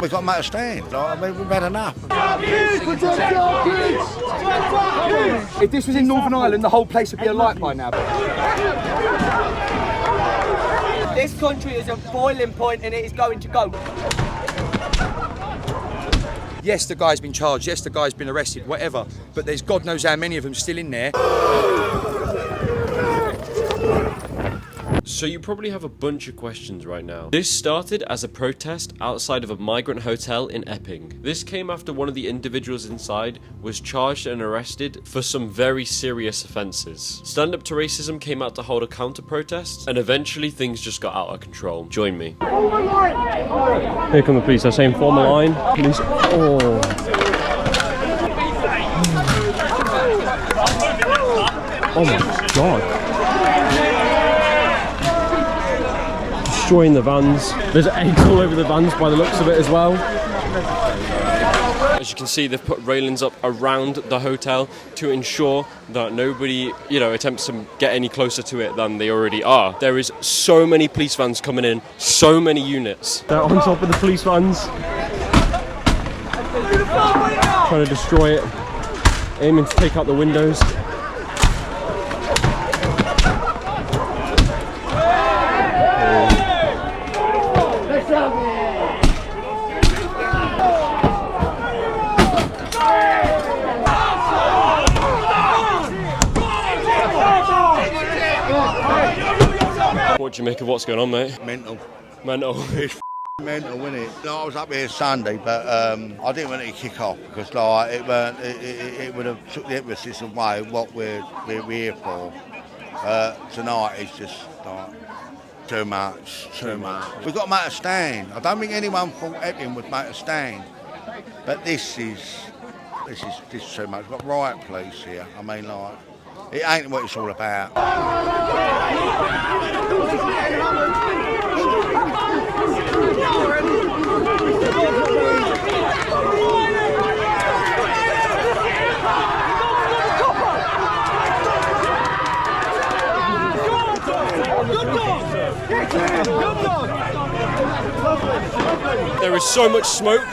We've got to make a stand. Like, I mean, we've had enough. If this was in Northern Ireland, the whole place would be alight by now. This country is a boiling point and it is going to go. Yes, the guy's been charged. Yes, the guy's been arrested, whatever. But there's God knows how many of them still in there. So you probably have a bunch of questions right now. This started as a protest outside of a migrant hotel in Epping. This came after one of the individuals inside was charged and arrested for some very serious offences. Stand Up to Racism came out to hold a counter-protest, and eventually things just got out of control. Join me. Here come the police. They're saying form a line. Police. Oh. Oh my God. Destroying the vans. There's eggs all over the vans by the looks of it as well. As you can see, they've put railings up around the hotel to ensure that nobody, attempts to get any closer to it than they already are. There is so many police vans coming in, so many units. They're on top of the police vans, trying to destroy it, aiming to take out the windows. What do you make of what's going on, mate? Mental. Mental. It's mental, isn't it? No, I was up here Sunday, but I didn't want it to kick off because it would have took the emphasis away what we're here for. Tonight it's just too much. We've got to make a stand. I don't think anyone thought Epping would make a stand, but this is too much. We've got riot police here. I mean, it ain't what it's all about. There is so much smoke.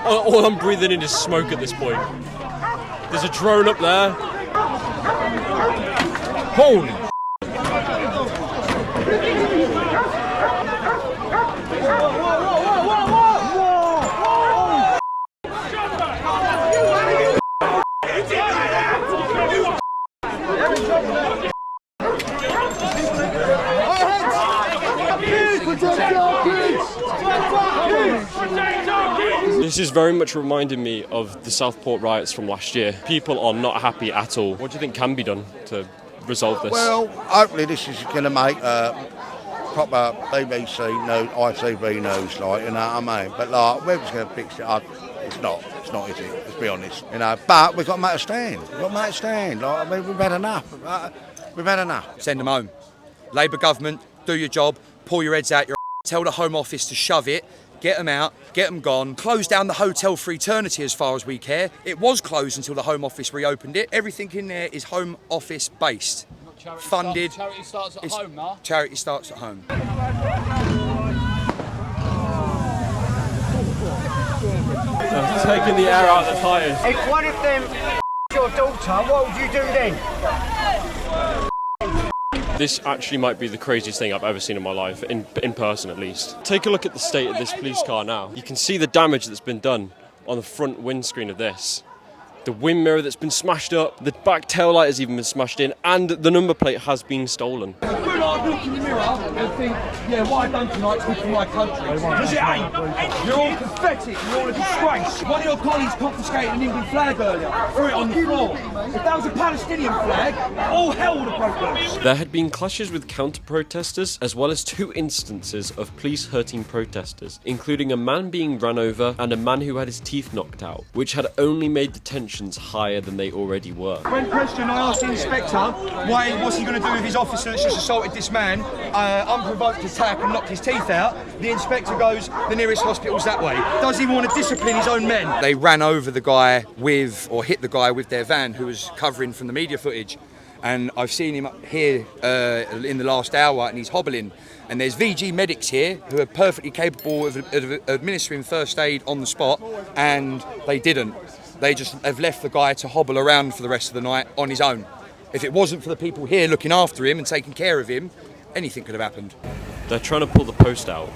All I'm breathing in is smoke at this point. There's a drone up there. Holy This is very much reminding me of the Southport riots from last year. People are not happy at all. What do you think can be done to resolve this? Well, hopefully this is going to make proper BBC news, ITV news, you know what I mean? But whoever's going to fix it, it's not, is it? Let's be honest, But we've got to make a stand. We've had enough. We've had enough. Send them home. Labour government, do your job. Pull your heads out your Tell the Home Office to shove it. Get them out, get them gone. Close down the hotel for eternity as far as we care. It was closed until the Home Office reopened it. Everything in there is Home Office based. Funded. Charity starts at home, nah? Charity starts at home. Taking the air out of the tyres. If one of them your daughter, what would you do then? This actually might be the craziest thing I've ever seen in my life, in person at least. Take a look at the state of this police car now. You can see the damage that's been done on the front windscreen of this. The wind mirror that's been smashed up, the back tail light has even been smashed in, and the number plate has been stolen. I look in the mirror and think, what I've done tonight's good for my country. Because it ain't. You're all pathetic, you're all a disgrace. One of your colleagues confiscated an England flag earlier, threw it on the floor. If that was a Palestinian flag, all hell would have broken loose. There had been clashes with counter-protesters, as well as 2 instances of police hurting protesters, including a man being run over and a man who had his teeth knocked out, which had only made the tensions higher than they already were. When questioned, I asked the inspector what's he going to do with his officer that's just assaulted this man, unprovoked attack and knocked his teeth out. The inspector goes, the nearest hospital's that way. Does he want to discipline his own men? They ran over the guy hit the guy with their van who was covering from the media footage. and I've seen him up here in the last hour, and he's hobbling. And there's VG medics here who are perfectly capable of administering first aid on the spot, and they didn't. They just have left the guy to hobble around for the rest of the night on his own. If it wasn't for the people here looking after him and taking care of him, anything could have happened. They're trying to pull the post out.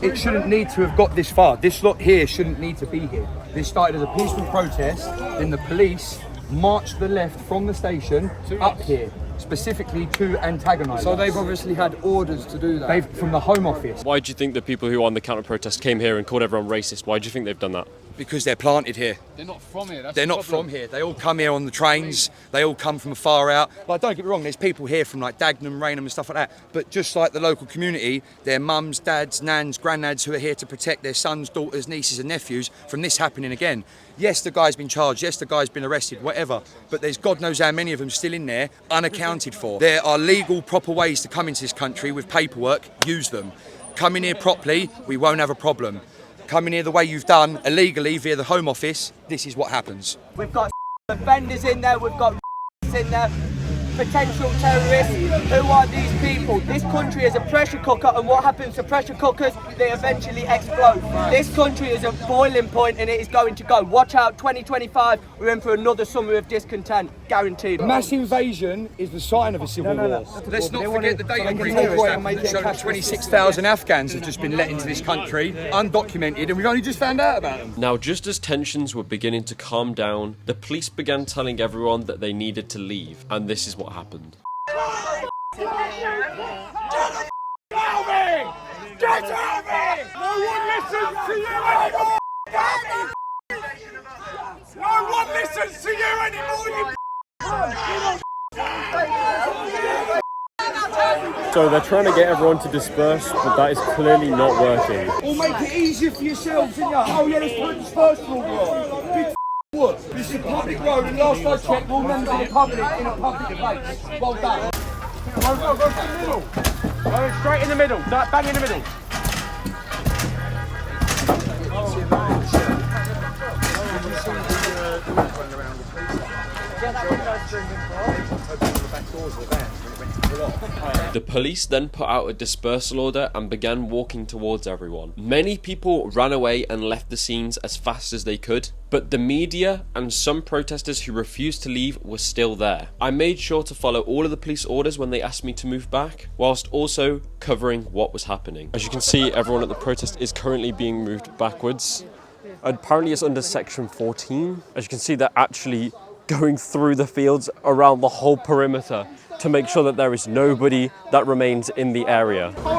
It shouldn't need to have got this far. This lot here shouldn't need to be here. This started as a peaceful protest, then the police marched to the left from the station up here, specifically to antagonise. So they've obviously had orders to do that. They've from the Home Office. Why do you think the people who won the counter-protest came here and called everyone racist? Why do you think they've done that? Because they're planted here. They're not from here. They're not from here. They all come here on the trains. They all come from far out. Like, don't get me wrong, there's people here from like Dagenham, Rainham and stuff like that. But just like the local community, their mums, dads, nans, granddads who are here to protect their sons, daughters, nieces and nephews from this happening again. Yes, the guy's been charged. Yes, the guy's been arrested, whatever. But there's God knows how many of them still in there, unaccounted for. There are legal, proper ways to come into this country with paperwork. Use them. Come in here properly, we won't have a problem. Coming here the way you've done, illegally via the Home Office, this is what happens. We've got offenders in there, we've got in there, potential terrorists. Who are these people? This country is a pressure cooker, and what happens to pressure cookers? They eventually explode. This country is a boiling point and it is going to go. Watch out, 2025, we're in for another summer of discontent, guaranteed. Mass invasion is the sign of a civil war. Let's not forget the data breach that showed that 26,000 Afghans have just been let into this country, undocumented, and we've only just found out about them. Now, just as tensions were beginning to calm down, the police began telling everyone that they needed to leave, and this is what happened. Get out of me! No one listens to you anymore! No one listens to you anymore, So they're trying to get everyone to disperse, but that is clearly not working. Or make it easier for yourselves, innit? Oh yeah, let's put a dispersal order. Big what? This is a public road, and last I checked, all members of the public in a public place. Well done. Go to the middle. Go straight in the middle. Bang in the middle. The police then put out a dispersal order and began walking towards everyone. Many people ran away and left the scenes as fast as they could, but the media and some protesters who refused to leave were still there. I made sure to follow all of the police orders when they asked me to move back, whilst also covering what was happening. As you can see, everyone at the protest is currently being moved backwards. Apparently it's under section 14. As you can see, they're actually going through the fields around the whole perimeter to make sure that there is nobody that remains in the area. You're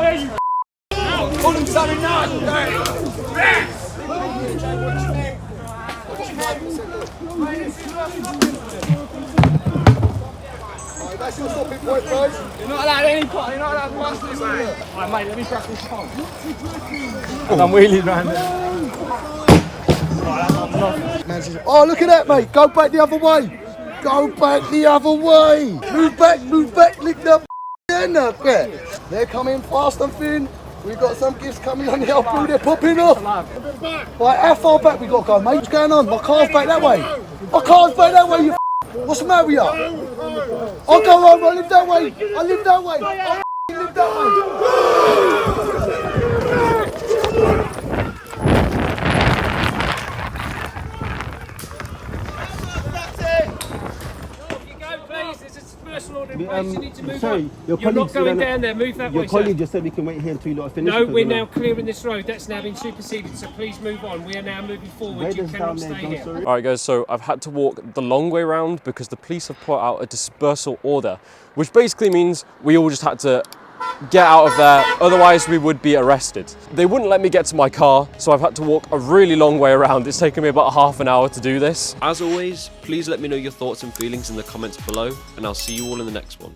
not allowed any part, you're not allowed to pass this way. Alright mate, let me crack this phone. I'm wheeling round there. Oh, look at that, mate. Go back the other way. Go back the other way. Move back, lick the end up there. They're coming fast and thin. We've got some gifts coming on the old pool. They're popping off. Right, how far back we got to go, mate? What's going on? My car's back that way. My car's back that way, you What's the matter with you? I'll go over. I live that way. I live that way. I live that way. Sorry, you're not going down there, move that way. Your colleague just said we can wait here until you lot finish. No, we're now clearing this road. That's now been superseded, so please move on. We are now moving forward. You cannot stay here. Alright guys, so I've had to walk the long way round because the police have put out a dispersal order, which basically means we all just had to get out of there, otherwise we would be arrested. They wouldn't let me get to my car, so I've had to walk a really long way around. It's taken me about half an hour to do this. As always, please let me know your thoughts and feelings in the comments below, and I'll see you all in the next one.